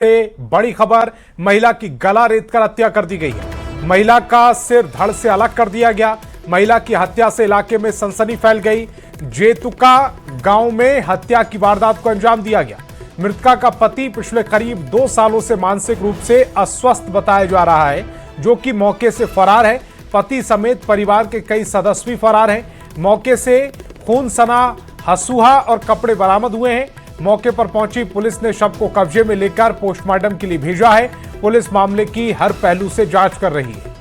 बड़ी खबर, महिला की गला रेतकर हत्या कर दी गई है। महिला का सिर धड़ से अलग कर दिया गया। महिला की हत्या से इलाके में सनसनी फैल गई। जेतुका गांव में हत्या की वारदात को अंजाम दिया गया। मृतका का पति पिछले करीब 2 सालों से मानसिक रूप से अस्वस्थ बताया जा रहा है, जो कि मौके से फरार है। पति समेत परिवार के कई सदस्य भी फरार हैं। मौके से खून सना हसूहा और कपड़े बरामद हुए हैं। मौके पर पहुंची पुलिस ने शव को कब्जे में लेकर पोस्टमार्टम के लिए भेजा है। पुलिस मामले की हर पहलू से जांच कर रही है।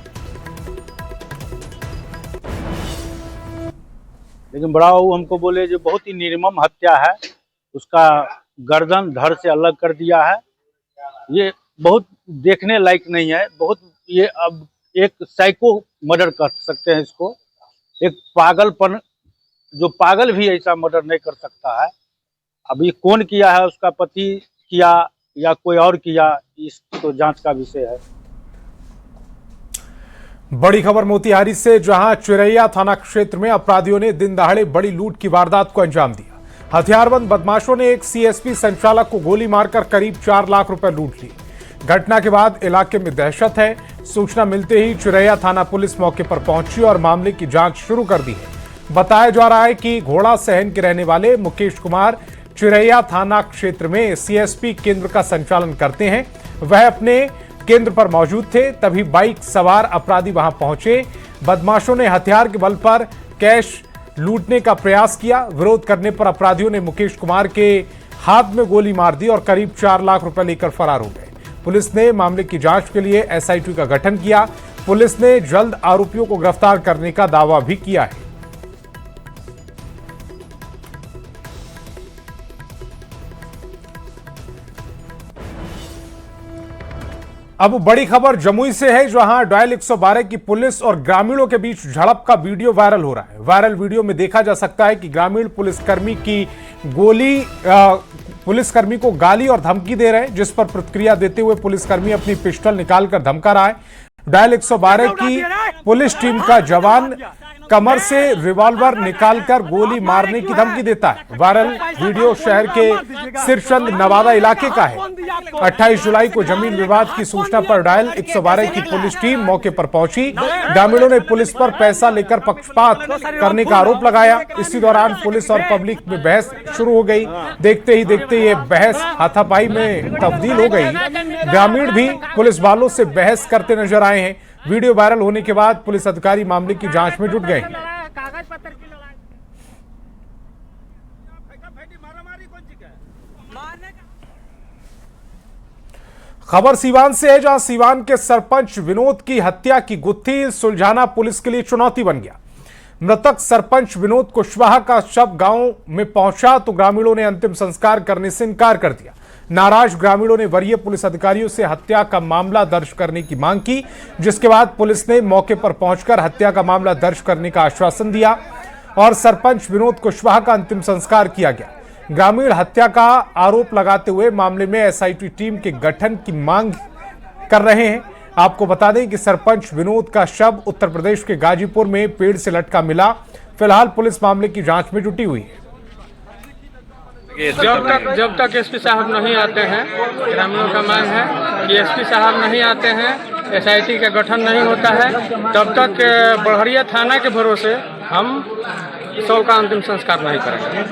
लेकिन बड़ा बाबू हमको बोले जो बहुत ही निर्मम हत्या है, उसका गर्दन धड़ से अलग कर दिया है। ये बहुत देखने लायक नहीं है। बहुत ये अब एक साइको मर्डर कर सकते हैं इसको। एक पागलपन, जो पागल भी ऐसा मर्डर नहीं कर सकता है। अब ये कौन किया है, उसका पति किया या कोई और किया, इस तो जांच का विषय है। बड़ी खबर मोतिहारी से, जहां चिरैया थाना क्षेत्र में अपराधियों ने दिन दहाड़े बड़ी लूट की वारदात को अंजाम दिया। हथियारबंद बदमाशों ने एक सीएसपी संचालक को गोली मारकर करीब 4 लाख रुपए लूट लिए। घटना के बाद इलाके में दहशत है। सूचना मिलते ही चिरैया थाना पुलिस मौके पर पहुंची और मामले की जांच शुरू कर दी है। बताया जा रहा है कि घोड़ा सहन के रहने वाले मुकेश कुमार चिरैया थाना क्षेत्र में सीएसपी केंद्र का संचालन करते हैं। वह अपने केंद्र पर मौजूद थे, तभी बाइक सवार अपराधी वहां पहुंचे। बदमाशों ने हथियार के बल पर कैश लूटने का प्रयास किया। विरोध करने पर अपराधियों ने मुकेश कुमार के हाथ में गोली मार दी और करीब 4 लाख रुपए लेकर फरार हो गए। पुलिस ने मामले की जांच के लिए एसआईटी का गठन किया। पुलिस ने जल्द आरोपियों को गिरफ्तार करने का दावा भी किया है। अब बड़ी खबर जमुई से है, जहां डायल 112 की पुलिस और ग्रामीणों के बीच झड़प का वीडियो वायरल हो रहा है। वायरल वीडियो में देखा जा सकता है कि ग्रामीण पुलिसकर्मी को गाली और धमकी दे रहे हैं, जिस पर प्रतिक्रिया देते हुए पुलिसकर्मी अपनी पिस्टल निकालकर धमका रहा है। डायल 112 की पुलिस टीम का जवान कमर से रिवॉल्वर निकालकर गोली मारने की धमकी देता है। वायरल वीडियो शहर के सिरचंद नवादा इलाके का है। 28 जुलाई को जमीन विवाद की सूचना पर डायल 112 की पुलिस टीम मौके पर पहुंची। ग्रामीणों ने पुलिस पर पैसा लेकर पक्षपात करने का आरोप लगाया। इसी दौरान पुलिस और पब्लिक में बहस शुरू हो गई। देखते ही देखते ये बहस हाथापाई में तब्दील हो गई। ग्रामीण भी पुलिस वालों से बहस करते नजर आए हैं। वीडियो वायरल होने के बाद पुलिस अधिकारी मामले की जांच में जुट गए। खबर सीवान से है, जहां सीवान के सरपंच विनोद की हत्या की गुत्थी सुलझाना पुलिस के लिए चुनौती बन गया। मृतक सरपंच विनोद कुशवाहा का शव गांव में पहुंचा तो ग्रामीणों ने अंतिम संस्कार करने से इनकार कर दिया। नाराज ग्रामीणों ने वरीय पुलिस अधिकारियों से हत्या का मामला दर्ज करने की मांग की, जिसके बाद पुलिस ने मौके पर पहुंचकर हत्या का मामला दर्ज करने का आश्वासन दिया और सरपंच विनोद कुशवाहा का अंतिम संस्कार किया गया। ग्रामीण हत्या का आरोप लगाते हुए मामले में एसआईटी टीम के गठन की मांग कर रहे हैं। आपको बता दें कि सरपंच विनोद का शव उत्तर प्रदेश के गाजीपुर में पेड़ से लटका मिला। फिलहाल पुलिस मामले की जांच में जुटी हुई है। जब तक एसपी साहब नहीं आते हैं, ग्रामीणों का मांग है कि एसपी साहब नहीं आते हैं, एसआईटी का गठन नहीं होता है, तब तक बड़हरिया थाना के भरोसे हम शव का अंतिम संस्कार नहीं करेंगे।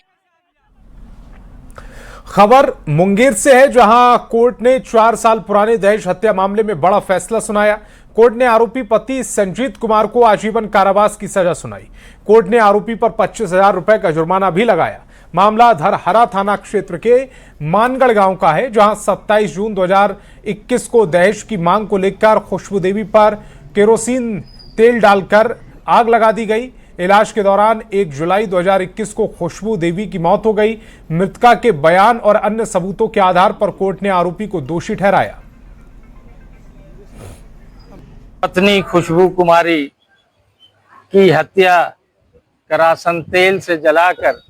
खबर मुंगेर से है, जहां कोर्ट ने 4 साल पुराने दहेज हत्या मामले में बड़ा फैसला सुनाया। कोर्ट ने आरोपी पति संजीत कुमार को आजीवन कारावास की सजा सुनाई। कोर्ट ने आरोपी पर 25,000 रुपए का जुर्माना भी लगाया। मामला धरहरा थाना क्षेत्र के मानगढ़ गांव का है, जहां 27 जून 2021 को दहेज की मांग को लेकर खुशबू देवी पर केरोसिन तेल डालकर आग लगा दी गई। इलाज के दौरान 1 जुलाई 2021 को खुशबू देवी की मौत हो गई। मृतका के बयान और अन्य सबूतों के आधार पर कोर्ट ने आरोपी को दोषी ठहराया। पत्नी खुशबू कुमारी की हत्या केरोसिन तेल से जलाकर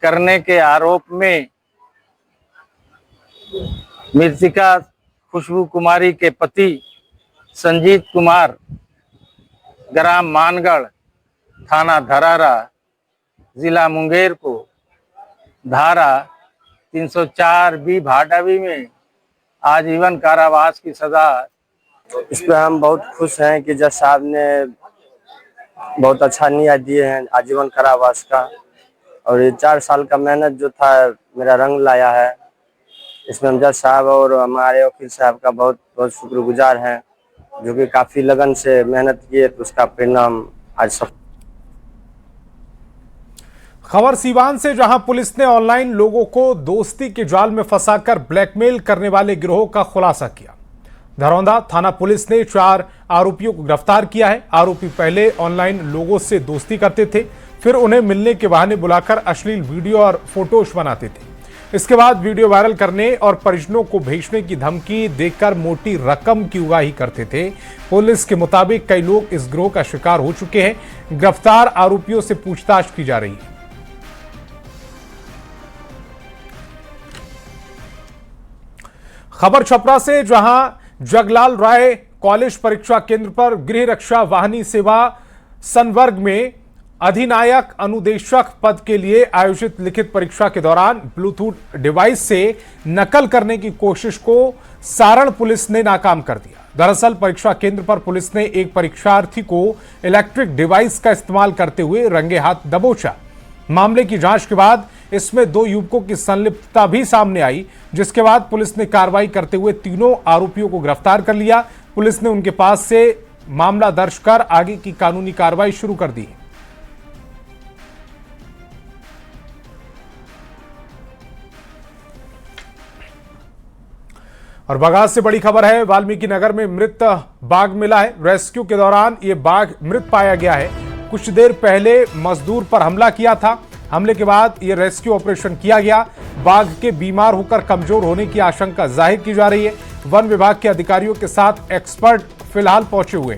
करने के आरोप में मृतका खुशबू कुमारी के पति संजीत कुमार ग्राम मानगढ़, थाना धरहरा, जिला मुंगेर को धारा 304 बी भाडावी में आजीवन कारावास की सजा। इस पर हम बहुत खुश हैं कि जज साहब ने बहुत अच्छा न्याय दिए हैं आजीवन कारावास का, और ये 4 साल का मेहनत जो था मेरा रंग लाया है। इसमें हम जज साहब और हमारे वकील साहब का बहुत बहुत शुक्रगुजार हैं, जो कि काफी लगन से मेहनत किए तो उसका परिणाम आज सब। खबर सीवान से, जहां पुलिस ने ऑनलाइन लोगों को दोस्ती के जाल में फंसाकर ब्लैकमेल करने वाले गिरोह का खुलासा किया। धरौंदा थाना पुलिस ने 4 आरोपियों को गिरफ्तार किया है। आरोपी पहले ऑनलाइन लोगों से दोस्ती करते थे, फिर उन्हें मिलने के बहाने बुलाकर अश्लील वीडियो और फोटोज बनाते थे। इसके बाद वीडियो वायरल करने और परिजनों को भेजने की धमकी देकर मोटी रकम की उगाही करते थे। पुलिस के मुताबिक कई लोग इस गिरोह का शिकार हो चुके हैं। गिरफ्तार आरोपियों से पूछताछ की जा रही है। खबर छपरा से, जहां जगलाल राय कॉलेज परीक्षा केंद्र पर गृह रक्षा वाहिनी सेवा संवर्ग में अधिनायक अनुदेशक पद के लिए आयोजित लिखित परीक्षा के दौरान ब्लूटूथ डिवाइस से नकल करने की कोशिश को सारण पुलिस ने नाकाम कर दिया। दरअसल परीक्षा केंद्र पर पुलिस ने एक परीक्षार्थी को इलेक्ट्रिक डिवाइस का इस्तेमाल करते हुए रंगे हाथ दबोचा। मामले की जांच के बाद इसमें 2 युवकों की संलिप्तता भी सामने आई, जिसके बाद पुलिस ने कार्रवाई करते हुए तीनों आरोपियों को गिरफ्तार कर लिया। पुलिस ने उनके पास से मामला दर्ज कर आगे की कानूनी कार्रवाई शुरू कर दी। और बगास से बड़ी खबर है, वाल्मीकि नगर में मृत बाघ मिला है। रेस्क्यू के दौरान यह बाघ मृत पाया गया है। कुछ देर पहले मजदूर पर हमला किया था। हमले के बाद यह रेस्क्यू ऑपरेशन किया गया। बाघ के बीमार होकर कमजोर होने की आशंका जाहिर की जा रही है। वन विभाग के अधिकारियों के साथ एक्सपर्ट फिलहाल पहुंचे हुए।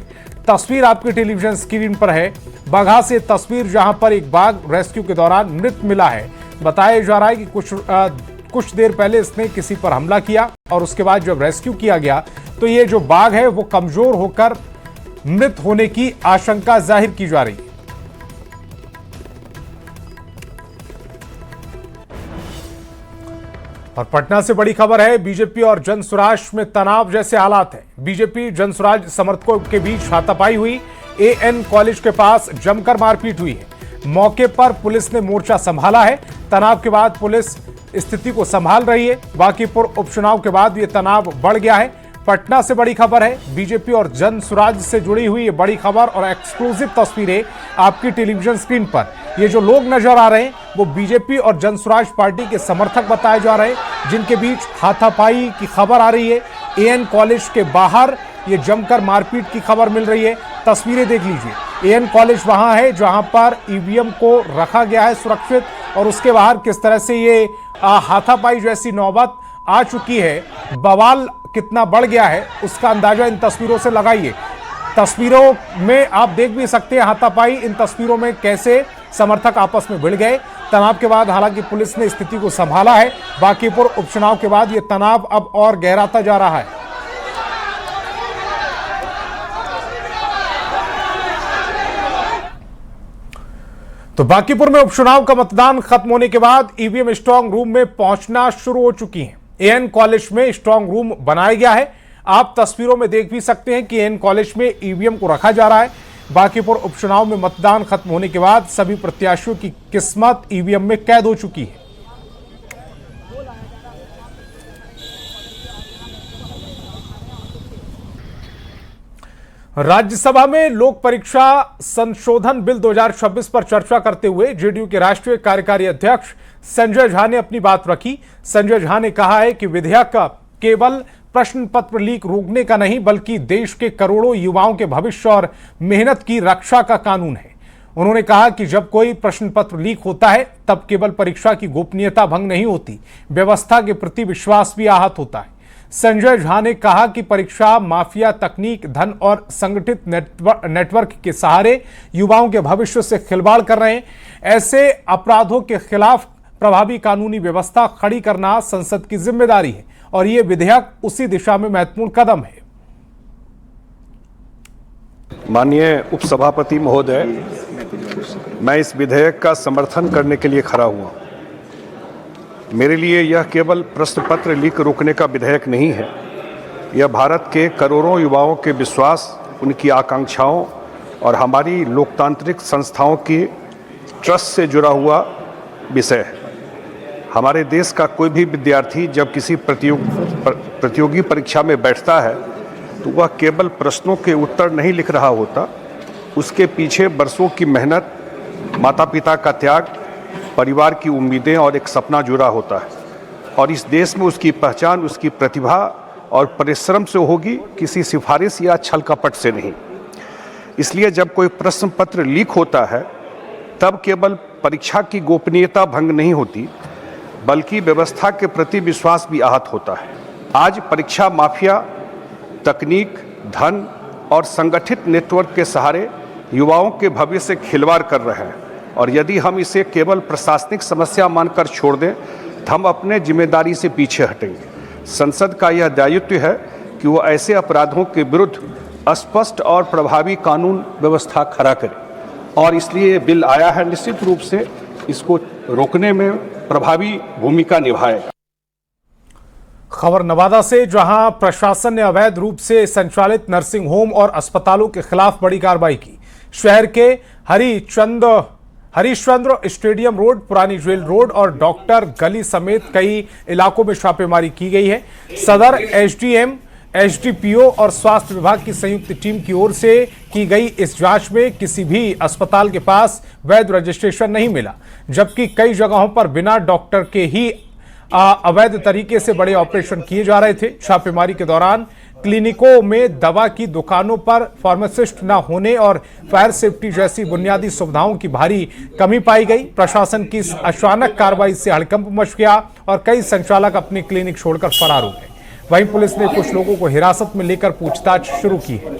तस्वीर आपकी टेलीविजन स्क्रीन पर है। बगहा से तस्वीर, जहां पर एक बाघ रेस्क्यू के दौरान मृत मिला है। बताया जा रहा है कि कुछ देर पहले इसने किसी पर हमला किया और उसके बाद जब रेस्क्यू किया गया तो ये जो बाघ है वो कमजोर होकर मृत होने की आशंका जाहिर की जा रही है। और पटना से बड़ी खबर है, बीजेपी और जनसुराज में तनाव जैसे हालात हैं। बीजेपी जनसुराज समर्थकों के बीच हाथापाई हुई। एएन कॉलेज के पास जमकर मारपीट हुई है। मौके पर पुलिस ने मोर्चा संभाला है। तनाव के बाद पुलिस स्थिति को संभाल रही है। बांकीपुर उपचुनाव के बाद यह तनाव बढ़ गया है। पटना से बड़ी खबर है, बीजेपी और जनसुराज से जुड़ी हुई ये बड़ी खबर और एक्सक्लूसिव तस्वीरें आपकी टेलीविजन स्क्रीन पर। ये जो लोग नजर आ रहे हैं वो बीजेपी और जनसुराज पार्टी के समर्थक बताए जा रहे हैं, जिनके बीच हाथापाई की खबर आ रही है। एएन कॉलेज के बाहर ये जमकर मारपीट की खबर मिल रही है। तस्वीरें देख लीजिए। एएन कॉलेज वहां है जहां पर ईवीएम को रखा गया है सुरक्षित, और उसके बाहर किस तरह से ये हाथापाई जैसी नौबत आ चुकी है। बवाल कितना बढ़ गया है उसका अंदाजा इन तस्वीरों से लगाइए। तस्वीरों में आप देख भी सकते हैं हाथापाई। इन तस्वीरों में कैसे समर्थक आपस में भिड़ गए। तनाव के बाद हालांकि पुलिस ने स्थिति को संभाला है। बांकीपुर उपचुनाव के बाद यह तनाव अब और गहराता जा रहा है। तो बांकीपुर में उपचुनाव का मतदान खत्म होने के बाद ईवीएम स्ट्रांग रूम में पहुंचना शुरू हो चुकी हैं। एएन कॉलेज में स्ट्रांग रूम बनाया गया है। आप तस्वीरों में देख भी सकते हैं कि एएन कॉलेज में ईवीएम को रखा जा रहा है। बांकीपुर उपचुनाव में मतदान खत्म होने के बाद सभी प्रत्याशियों की किस्मत ईवीएम में कैद हो चुकी है। राज्यसभा में लोक परीक्षा संशोधन बिल 2026 पर चर्चा करते हुए जेडीयू के राष्ट्रीय कार्यकारी अध्यक्ष संजय झा ने अपनी बात रखी। संजय झा ने कहा है कि विधेयक केवल प्रश्न पत्र लीक रोकने का नहीं, बल्कि देश के करोड़ों युवाओं के भविष्य और मेहनत की रक्षा का कानून है। उन्होंने कहा कि जब कोई प्रश्न पत्र लीक होता है तब केवल परीक्षा की गोपनीयता भंग नहीं होती, व्यवस्था के प्रति विश्वास भी आहत होता है। संजय झा ने कहा कि परीक्षा माफिया तकनीक, धन और संगठित नेटवर्क के सहारे युवाओं के भविष्य से खिलवाड़ कर रहे हैं। ऐसे अपराधों के खिलाफ प्रभावी कानूनी व्यवस्था खड़ी करना संसद की जिम्मेदारी है और यह विधेयक उसी दिशा में महत्वपूर्ण कदम है। माननीय उपसभापति महोदय, मैं इस विधेयक का समर्थन करने के लिए खड़ा हुआ। मेरे लिए यह केवल प्रश्न पत्र लीक रोकने का विधेयक नहीं है। यह भारत के करोड़ों युवाओं के विश्वास, उनकी आकांक्षाओं और हमारी लोकतांत्रिक संस्थाओं की ट्रस्ट से जुड़ा हुआ विषय है। हमारे देश का कोई भी विद्यार्थी जब किसी प्रतियोगी परीक्षा में बैठता है तो वह केवल प्रश्नों के उत्तर नहीं लिख रहा होता, उसके पीछे वर्षों की मेहनत, माता पिता का त्याग, परिवार की उम्मीदें और एक सपना जुड़ा होता है। और इस देश में उसकी पहचान उसकी प्रतिभा और परिश्रम से होगी, किसी सिफारिश या छल कपट से नहीं। इसलिए जब कोई प्रश्न पत्र लीक होता है तब केवल परीक्षा की गोपनीयता भंग नहीं होती, बल्कि व्यवस्था के प्रति विश्वास भी आहत होता है। आज परीक्षा माफिया तकनीक, धन और संगठित नेटवर्क के सहारे युवाओं के भविष्य से खिलवाड़ कर रहे हैं, और यदि हम इसे केवल प्रशासनिक समस्या मानकर छोड़ दें तो हम अपने जिम्मेदारी से पीछे हटेंगे। संसद का यह दायित्व है कि वो ऐसे अपराधों के विरुद्ध स्पष्ट और प्रभावी कानून व्यवस्था खड़ा करे, और इसलिए ये बिल आया है। निश्चित रूप से इसको रोकने में प्रभावी भूमिका निभाएगा। खबर नवादा से, जहां प्रशासन ने अवैध रूप से संचालित नर्सिंग होम और अस्पतालों के खिलाफ बड़ी कार्रवाई की। शहर के हरिश्चंद्र स्टेडियम रोड, पुरानी जेल रोड और डॉक्टर गली समेत कई इलाकों में छापेमारी की गई है। सदर एसडीएम, एसडीपीओ और स्वास्थ्य विभाग की संयुक्त टीम की ओर से की गई इस जांच में किसी भी अस्पताल के पास वैध रजिस्ट्रेशन नहीं मिला, जबकि कई जगहों पर बिना डॉक्टर के ही अवैध तरीके से बड़े ऑपरेशन किए जा रहे थे। छापेमारी के दौरान क्लिनिकों में दवा की दुकानों पर फार्मासिस्ट न होने और फायर सेफ्टी जैसी बुनियादी सुविधाओं की भारी कमी पाई गई। प्रशासन की इस अचानक कार्रवाई से हड़कंप मच गया और कई संचालक अपनी क्लिनिक छोड़कर फरार हो गए। वहीं पुलिस ने कुछ लोगों को हिरासत में लेकर पूछताछ शुरू की है।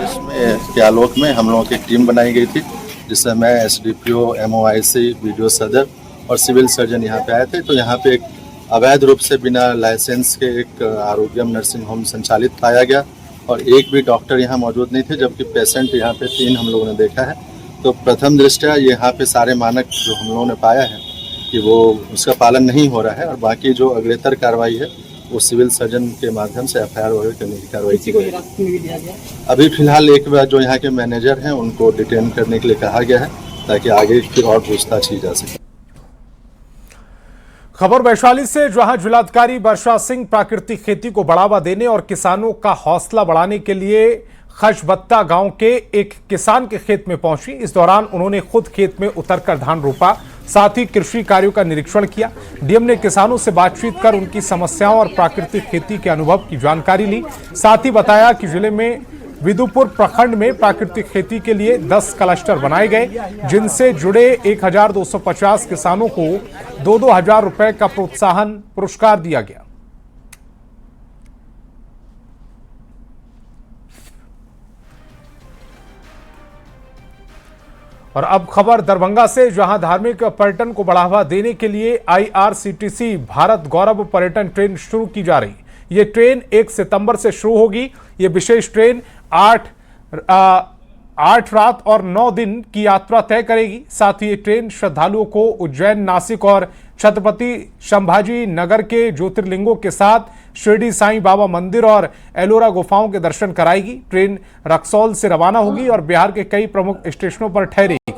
इसमें के आलोक में हम लोगों की टीम बनाई गई थी, जिसमें मैं एसडीपीओ, MOIC, वीडियो सदर और सिविल सर्जन यहाँ पे आए थे। तो यहाँ पे एक अवैध रूप से बिना लाइसेंस के एक आरोग्यम नर्सिंग होम संचालित पाया गया और एक भी डॉक्टर यहाँ मौजूद नहीं थे, जबकि पेशेंट यहाँ पे 3 हम लोगों ने देखा है। तो प्रथम दृष्टया यहाँ पे सारे मानक जो हम लोगों ने पाया है कि वो उसका पालन नहीं हो रहा है, और बाकी जो अग्रेतर कार्रवाई है वो सिविल सर्जन के माध्यम से FIR वगैरह करने की कार्रवाई की गई। अभी फिलहाल एक बार जो यहाँ के मैनेजर हैं उनको डिटेन करने के लिए कहा गया है, ताकि आगे फिर और पूछताछ की जा सके। खबर वैशाली से, जहां जिलाधिकारी वर्षा सिंह प्राकृतिक खेती को बढ़ावा देने और किसानों का हौसला बढ़ाने के लिए खशबत्ता गांव के एक किसान के खेत में पहुंची। इस दौरान उन्होंने खुद खेत में उतरकर धान रोपा, साथ ही कृषि कार्यों का निरीक्षण किया। डीएम ने किसानों से बातचीत कर उनकी समस्याओं और प्राकृतिक खेती के अनुभव की जानकारी ली। साथ ही बताया कि जिले में विदुपुर प्रखंड में प्राकृतिक खेती के लिए 10 क्लस्टर बनाए गए, जिनसे जुड़े 1250 किसानों को 2-2 हजार रुपए का प्रोत्साहन पुरस्कार दिया गया। और अब खबर दरभंगा से, जहां धार्मिक पर्यटन को बढ़ावा देने के लिए IRCTC भारत गौरव पर्यटन ट्रेन शुरू की जा रही। ये ट्रेन 1 सितंबर से शुरू होगी। ये विशेष ट्रेन 8 रात और 9 दिन की यात्रा तय करेगी। साथ ही ये ट्रेन श्रद्धालुओं को उज्जैन, नासिक और छत्रपति संभाजी नगर के ज्योतिर्लिंगों के साथ शिरडी साईं बाबा मंदिर और एलोरा गुफाओं के दर्शन कराएगी। ट्रेन रक्सौल से रवाना होगी और बिहार के कई प्रमुख स्टेशनों पर ठहरेगी।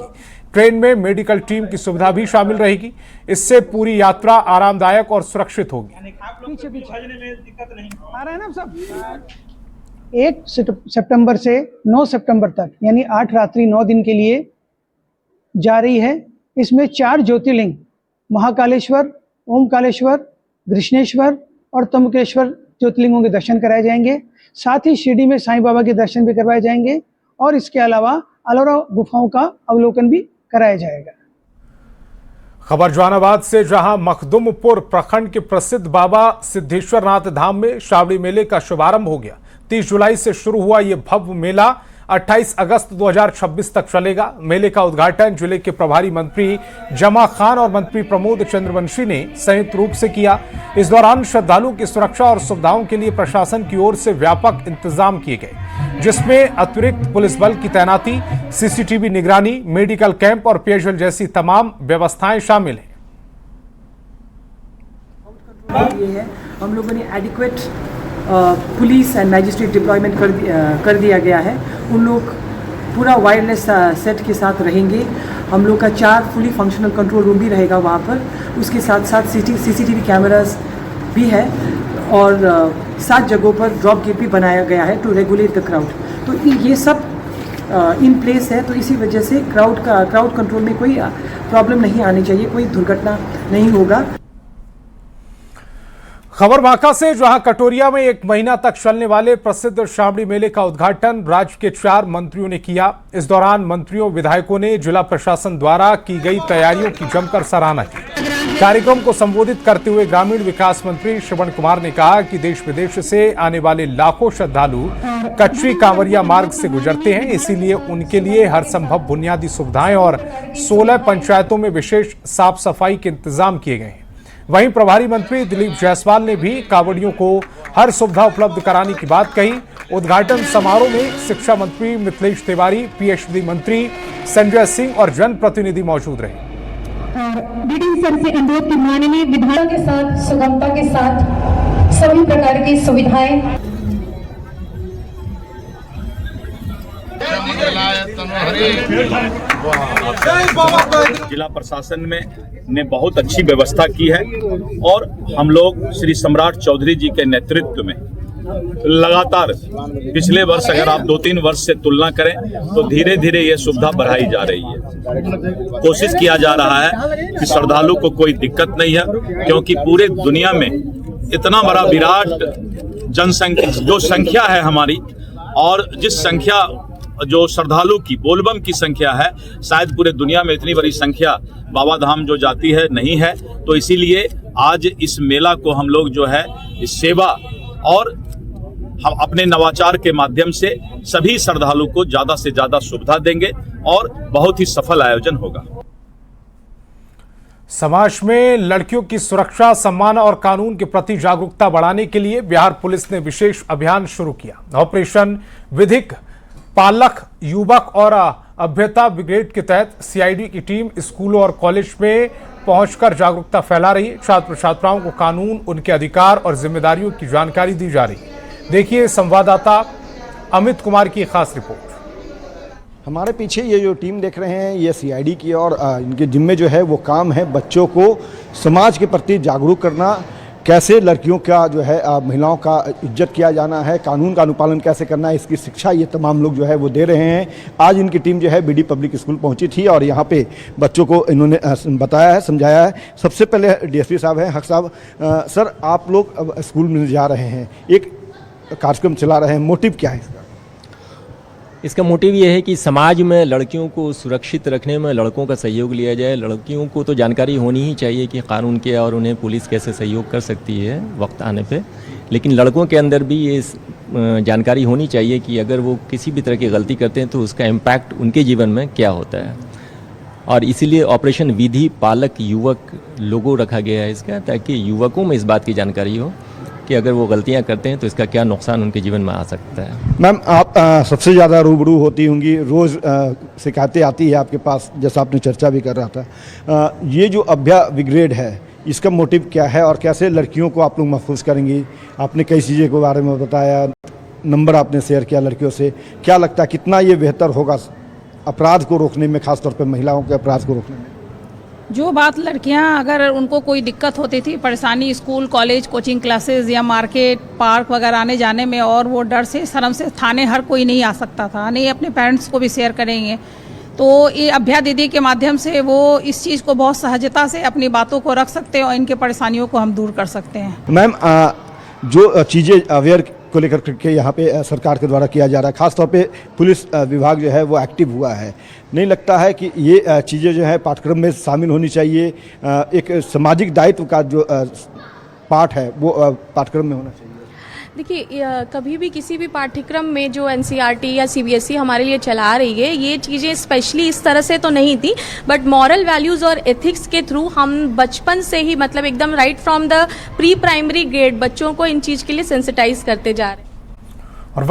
ट्रेन में मेडिकल टीम की सुविधा भी शामिल रहेगी। इससे पूरी यात्रा आरामदायक और सुरक्षित होगी। 1 सितंबर से 9 सितंबर तक, यानी 8 रात्रि 9 दिन के लिए जा रही है। इसमें 4 ज्योतिर्लिंग महाकालेश्वर, ओमकालेश्वर, कृष्णेश्वर और त्र्यंबकेश्वर ज्योतिर्लिंगों के दर्शन कराए जाएंगे। साथ ही शिरडी में साईं बाबा के दर्शन भी करवाए जाएंगे और इसके अलावा एलोरा गुफाओं का अवलोकन भी कराया जाएगा। खबर जहानाबाद से, जहां मखदुमपुर प्रखंड के प्रसिद्ध बाबा सिद्धेश्वर नाथ धाम में श्रावणी मेले का शुभारंभ हो गया। 30 जुलाई से शुरू हुआ ये भव्य मेला 28 अगस्त 2026 तक चलेगा। मेले का उद्घाटन जिले के प्रभारी मंत्री जमा खान और मंत्री प्रमोद चंद्रवंशी ने संयुक्त रूप से किया। इस दौरान श्रद्धालुओं की सुरक्षा और सुविधाओं के लिए प्रशासन की ओर से व्यापक इंतजाम किए गए, जिसमें अतिरिक्त पुलिस बल की तैनाती, सीसीटीवी निगरानी, मेडिकल कैंप और पेयजल जैसी तमाम व्यवस्थाएं शामिल हैं। ये है, हम लोगों ने adequate police and magistrate deployment कर दिया गया है। उन लोग पूरा वायरलेस सेट के साथ रहेंगे। हम लोग का 4 फुली फंक्शनल कंट्रोल रूम भी रहेगा वहाँ पर। उसके साथ साथ सीसीटीवी कैमरास भी है और 7 जगहों पर ड्रॉप गेट भी बनाया गया है टू रेगुलेट द क्राउड। तो ये सब इन प्लेस है, तो इसी वजह से क्राउड कंट्रोल में कोई प्रॉब्लम नहीं आनी चाहिए, कोई दुर्घटना नहीं होगा। खबर बांका से, जहां कटोरिया में 1 महीना तक चलने वाले प्रसिद्ध श्रावणी मेले का उद्घाटन राज्य के 4 मंत्रियों ने किया। इस दौरान मंत्रियों विधायकों ने जिला प्रशासन द्वारा की गई तैयारियों की जमकर सराहना की। कार्यक्रम को संबोधित करते हुए ग्रामीण विकास मंत्री श्रवण कुमार ने कहा कि देश विदेश से आने वाले लाखों श्रद्धालु कच्ची कांवरिया मार्ग से गुजरते हैं, इसीलिए उनके लिए हर संभव बुनियादी सुविधाएं और 16 पंचायतों में विशेष साफ सफाई के इंतजाम किए गए हैं। वहीं प्रभारी मंत्री दिलीप जायसवाल ने भी कांवड़ियों को हर सुविधा उपलब्ध कराने की बात कही। उद्घाटन समारोह में शिक्षा मंत्री मिथिलेश तिवारी, पीएचडी मंत्री संजय सिंह और जनप्रतिनिधि मौजूद रहे। डीडी सर से अनुरोध की माननीय विधायक के साथ सुगमता के साथ सभी प्रकार की सुविधाएं जिला प्रशासन ने बहुत अच्छी व्यवस्था की है और हम लोग श्री सम्राट चौधरी जी के नेतृत्व में लगातार पिछले वर्ष अगर आप 2-3 वर्ष से तुलना करें तो धीरे धीरे ये सुविधा बढ़ाई जा रही है। कोशिश किया जा रहा है कि श्रद्धालु को कोई दिक्कत नहीं है, क्योंकि पूरे दुनिया में इतना बड़ा विराट जनसंख्या जो संख्या है हमारी, और जिस संख्या जो श्रद्धालु की बोलबम की संख्या है, शायद पूरे दुनिया में इतनी बड़ी संख्या बाबा धाम जो जाती है नहीं है। तो इसीलिए आज इस मेला को हम लोग जो है इस सेवा और हम अपने नवाचार के माध्यम से सभी श्रद्धालु को ज्यादा से ज्यादा सुविधा देंगे और बहुत ही सफल आयोजन होगा। समाज में लड़कियों की सुरक्षा, सम्मान और कानून के प्रति जागरूकता बढ़ाने के लिए बिहार पुलिस ने विशेष अभियान शुरू किया। ऑपरेशन विधिक पालक युवक और अभ्यता ब्रिगेड के तहत सीआईडी की टीम स्कूलों और कॉलेज में पहुंचकर जागरूकता फैला रही है। छात्र छात्राओं को कानून, उनके अधिकार और जिम्मेदारियों की जानकारी दी जा रही है। देखिए संवाददाता अमित कुमार की खास रिपोर्ट। हमारे पीछे ये जो टीम देख रहे हैं, ये सीआईडी की और इनके जिम्मे जो है वो काम है बच्चों को समाज के प्रति जागरूक करना, कैसे लड़कियों का जो है महिलाओं का इज्जत किया जाना है, कानून का अनुपालन कैसे करना है, इसकी शिक्षा ये तमाम लोग जो है वो दे रहे हैं। आज इनकी टीम जो है बीडी पब्लिक स्कूल पहुंची थी और यहाँ पे बच्चों को इन्होंने बताया है, समझाया है। सबसे पहले डीएसपी साहब हैं, हक साहब, सर आप लोग अब स्कूल में जा रहे हैं, एक कार्यक्रम चला रहे हैं, मोटिव क्या है इसका? इसका मोटिव ये है कि समाज में लड़कियों को सुरक्षित रखने में लड़कों का सहयोग लिया जाए। लड़कियों को तो जानकारी होनी ही चाहिए कि कानून क्या और उन्हें पुलिस कैसे सहयोग कर सकती है वक्त आने पे, लेकिन लड़कों के अंदर भी ये जानकारी होनी चाहिए कि अगर वो किसी भी तरह की गलती करते हैं तो उसका इम्पैक्ट उनके जीवन में क्या होता है। और इसीलिए ऑपरेशन विधि पालक युवक लोगो रखा गया है इसका, ताकि युवकों में इस बात की जानकारी हो कि अगर वो गलतियां करते हैं तो इसका क्या नुकसान उनके जीवन में आ सकता है। मैम आप सबसे ज़्यादा रूबरू होती होंगी, रोज़ शिकायतें आती है आपके पास, जैसा आपने चर्चा भी कर रहा था। ये जो अभ्या ब्रिगेड है इसका मोटिव क्या है और कैसे लड़कियों को आप लोग महफूज करेंगी? आपने कई चीज़ों के बारे में बताया, नंबर आपने शेयर किया लड़कियों से, क्या लगता है कितना ये बेहतर होगा अपराध को रोकने में, खासतौर पर महिलाओं के अपराध को रोकने में? जो बात लड़कियां अगर उनको कोई दिक्कत होती थी, परेशानी स्कूल कॉलेज कोचिंग क्लासेस या मार्केट पार्क वगैरह आने जाने में, और वो डर से शर्म से थाने हर कोई नहीं आ सकता था, नहीं अपने पेरेंट्स को भी शेयर करेंगे, तो ये अभ्या दीदी के माध्यम से वो इस चीज़ को बहुत सहजता से अपनी बातों को रख सकते हैं और इनके परेशानियों को हम दूर कर सकते हैं। मैम जो चीज़ें अवेयर को लेकर के यहाँ पे सरकार के द्वारा किया जा रहा है, खासतौर पे पुलिस विभाग जो है वो एक्टिव हुआ है, नहीं लगता है कि ये चीज़ें जो है पाठ्यक्रम में शामिल होनी चाहिए? एक सामाजिक दायित्व का जो पाठ है वो पाठ्यक्रम में होना चाहिए। देखिए कभी भी किसी भी पाठ्यक्रम में जो एनसीईआरटी या सीबीएसई हमारे लिए चला रही है, ये चीज़ें स्पेशली इस तरह से तो नहीं थी, बट मॉरल वैल्यूज़ और एथिक्स के थ्रू हम बचपन से ही मतलब एकदम right from the pre primary grade बच्चों को इन चीज़ के लिए सेंसिटाइज करते जा रहे हैं।